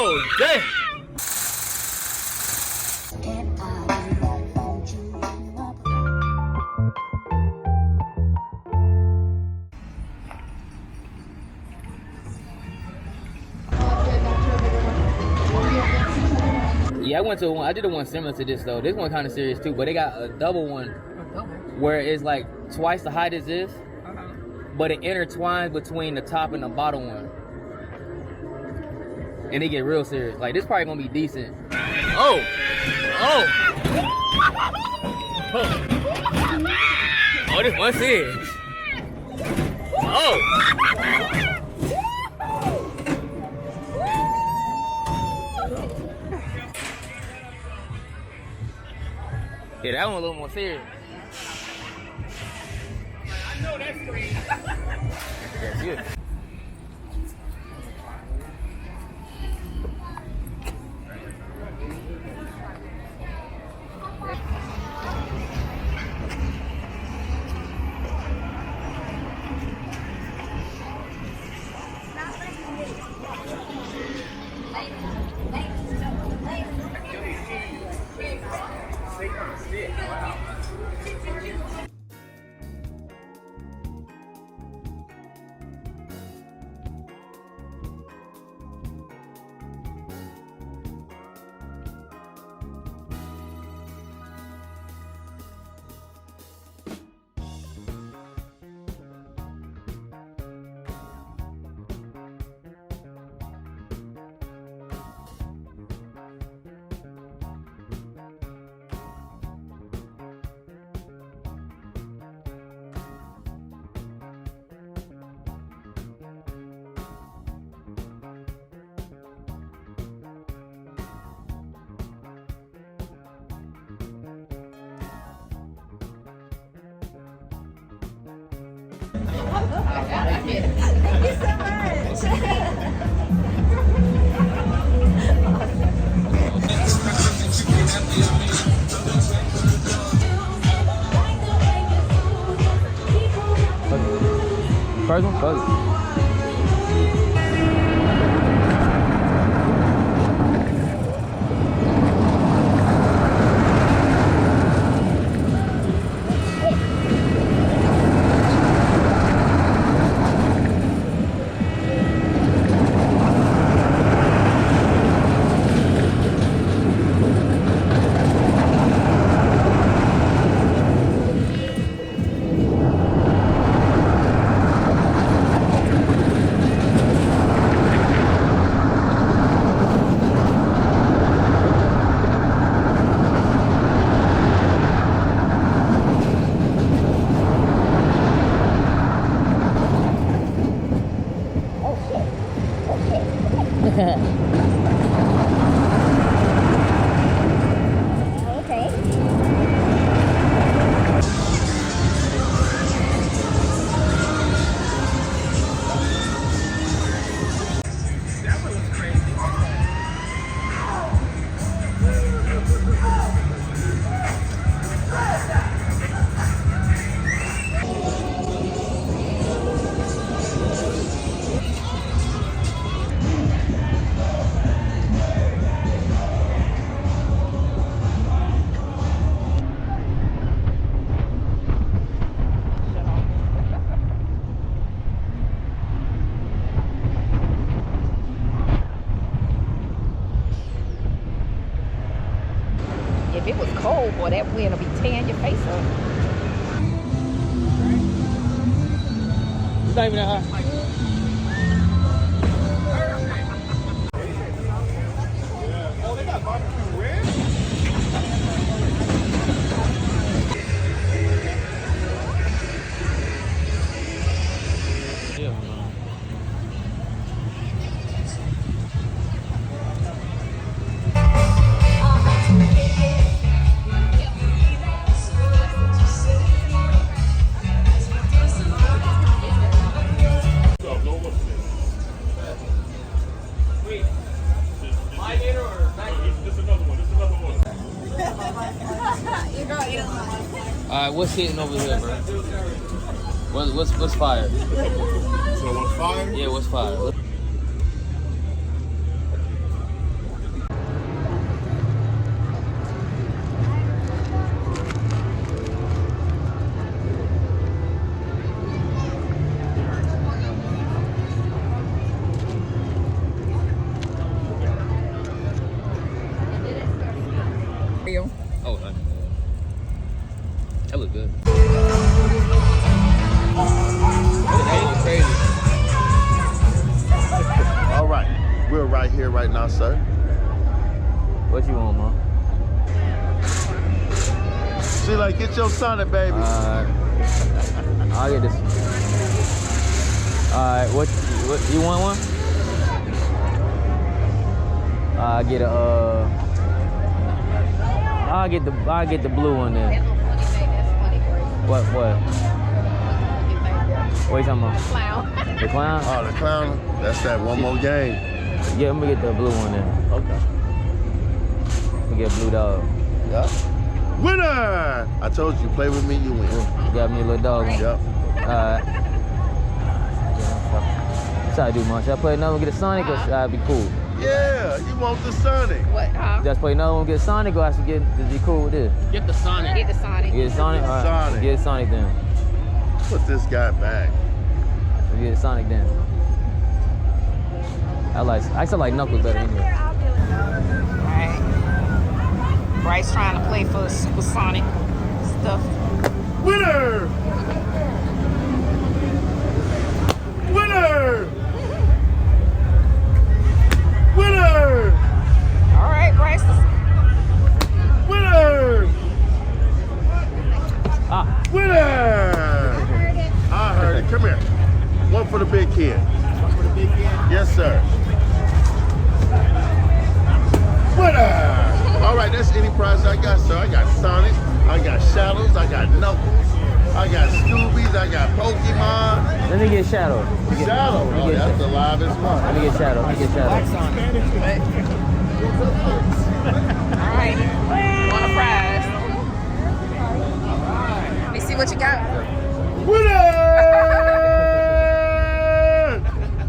Oh, damn. Yeah, I went to one. I did a one similar to this though. This one kind of serious too, but they got a double one where it's like twice the height as this, but it intertwines between the top and the bottom one, and it get real serious. Like this probably gonna be decent. Oh, oh, oh, this one serious. Oh. Yeah, that one a little more serious. I know that's great. That's good. Thank you so much. First one, first. If it was cold, boy, that wind will be tearing your face up. It's not even that high. Oh, they got barbecue ribs? Yeah, man. Alright, what's hitting over here, bro? What's fire? So what's fire? Yeah, what's fire? We're right here, right now, sir. What you want, man? She like, get your Sonic, baby. I'll get this. Alright, what you want one? I'll get a I'll get the blue one then. What? What you talking about? The clown. The clown? Oh, the clown. That's that one more game. Yeah, I'm gonna get the blue one then. Okay. I'm gonna get a blue dog. Yep. Winner! I told you, play with me, you win. You got me a little dog. Yep. Alright. That's how I do, man. Should I play another one, get a Sonic, or should I be cool? Yeah, you want the Sonic. What, huh? Just play another one, get a Sonic, or I should be cool with this? Get the Sonic. Get the Sonic. Get a Sonic? All right. Sonic. Get a Sonic then. Put this guy back. Get a Sonic then. I still like Knuckles better anyway. Alright. Bryce trying to play for the supersonic stuff. Winner! Winner! Winner! Alright, Bryce. Winner! Ah, Winner! I heard it. Come here. One for the big kid. One for the big kid. Yes, sir. Winner! All right, that's any prize I got, sir. I got Sonic, I got Shadows, I got Knuckles, I got Scoobies, I got Pokemon. let me get Shadow. Shadow, oh, that's the livest one. Let me get Shadow. Let me get Shadow. Alright. Want a prize. Let me see what you got. Winner!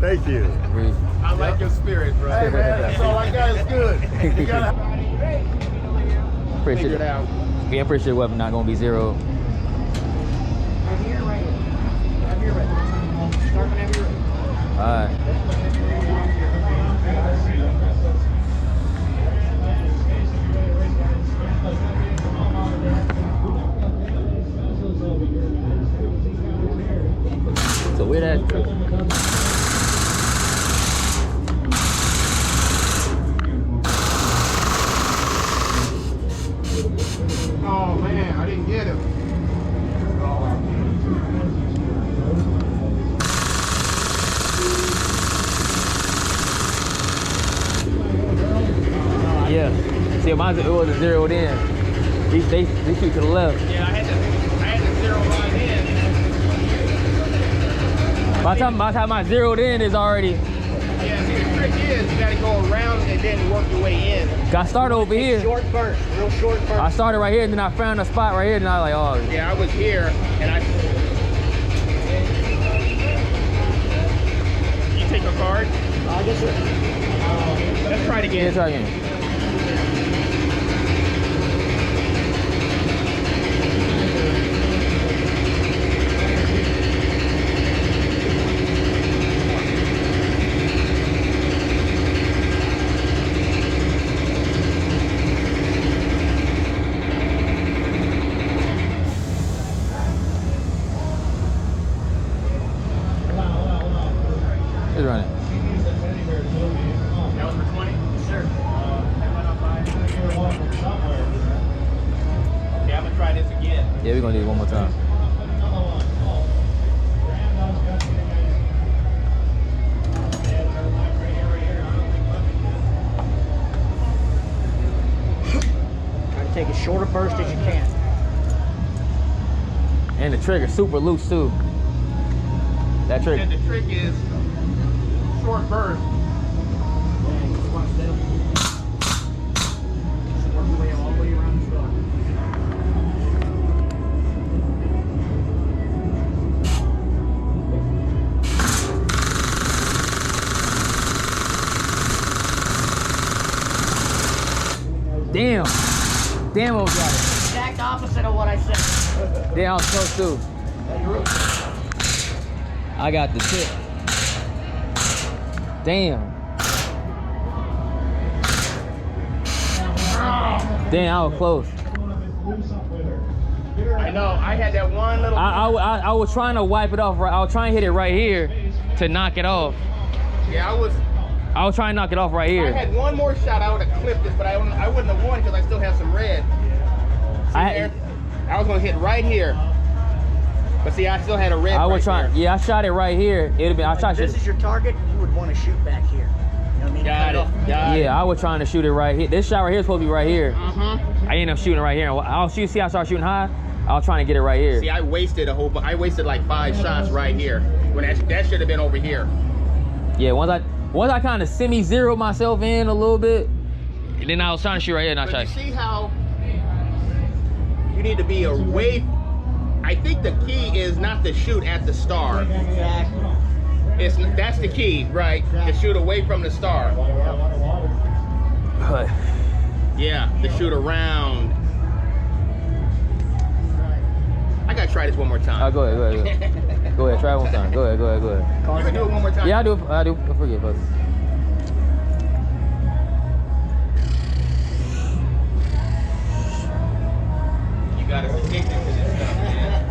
Thank you. I like your spirit, bro. Hey, man, that's all I got is good. You gotta... Appreciate Figure it out. Yeah, I'm pretty sure the weapon not gonna be zero. Have your ready. Have your ready. Start whenever you're ready. Alright. So where that? Oh man, I didn't get him. Yeah. See, mine it was a zeroed in. They shoot to the left. Yeah, I had to zero line in. By the time I zeroed in is already. Yeah, see the trick is you gotta go around and then work your way in. I started over here. Short burst, real short burst. I started right here, and then I found a spot right here, and I was like, oh. Yeah, I was here and I. You take a card? I guess so. Let's try it again. Yeah, try again. It's running. That was for 20? Sure. Okay, I'm gonna try this again. Yeah, we're gonna do it one more time. Try to take as short a burst as you can. And the trigger super loose too. That trigger. And the trick is short burst. Work your way all the way around the star. Damn. Damn, oh got it. Exact opposite of what I said. Damn, I was close too. I got the tip. Damn. Damn, I was close. I know, I had that one little... I was trying to wipe it off. Right, I was trying to hit it right here to knock it off. Yeah, I was trying to knock it off right If I here. had one more shot, I would have clipped this, but I wouldn't have won because I still have some red. See there? I was gonna hit right here. But see, I still had a red. I was right trying. there. Yeah, I shot it right here. It'd have been. I tried If to. this is your target, you would want to shoot back here. You know what I mean? Got it. Got it. Yeah, I was trying to shoot it right here. This shot right here is supposed to be right here. Mm-hmm. I ended up shooting right here. I'll shoot. See, I started shooting high. I was trying to get it right here. See, I wasted like 5 shots right here. When that should have been over here. Yeah, once I kind of semi-zeroed myself in a little bit, and then I was trying to shoot right here, and I But tried. you see how you need to be away. I think the key is not to shoot at the star. Exactly. That's the key, right? To shoot away from the star. But Yeah, to shoot around. I gotta try this one more time. go ahead. Go ahead. Try it one time. Go ahead. You can do it one more time. Yeah, I do. I forget, but. You gotta be addicted to this stuff, man.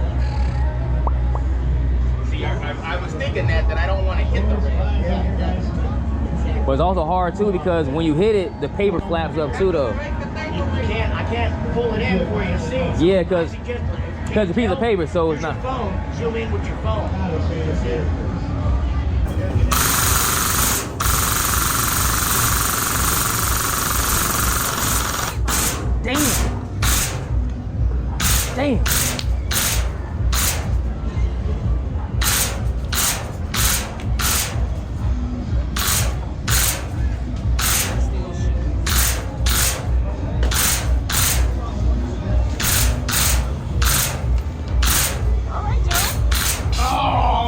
See, I was thinking that I don't want to hit the red. But it's also hard too because when you hit it, the paper flaps up too, though. I can't pull it in for you to see. So Yeah, 'cause I suggest- it's a piece of paper, so it's Use your not. phone. Zoom in with your phone. Damn.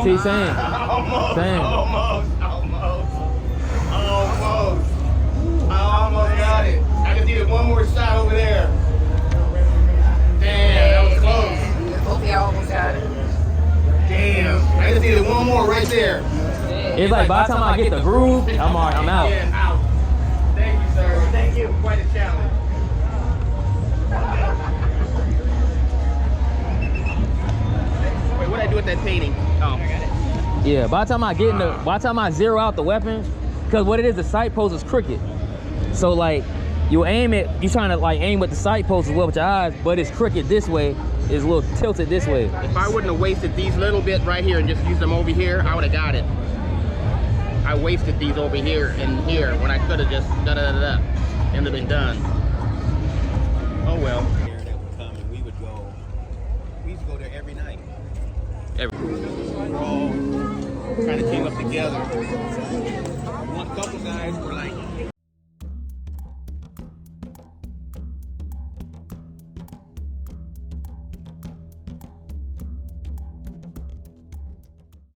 See, same. Same. I almost got it. I just needed one more shot over there. Damn, that was close. Both of y'all almost got it. Damn, I just needed one more right there. It's like by the time I get the groove, I'm out. Yeah, out. Thank you, sir. Thank you. Quite a challenge. Wait, what did I do with that painting? Oh, I got it. Yeah, by the time I zero out the weapons, because what it is, the sight post is crooked. So like, you trying to like aim with the sight post as well with your eyes, but it's crooked this way, it's a little tilted this way. If I wouldn't have wasted these little bit right here and just used them over here, I would have got it. I wasted these over here and here when I could have just da-da-da-da and have been done. Oh well. That would come and we used to go there every night. We're all kind of came up together. One couple guys were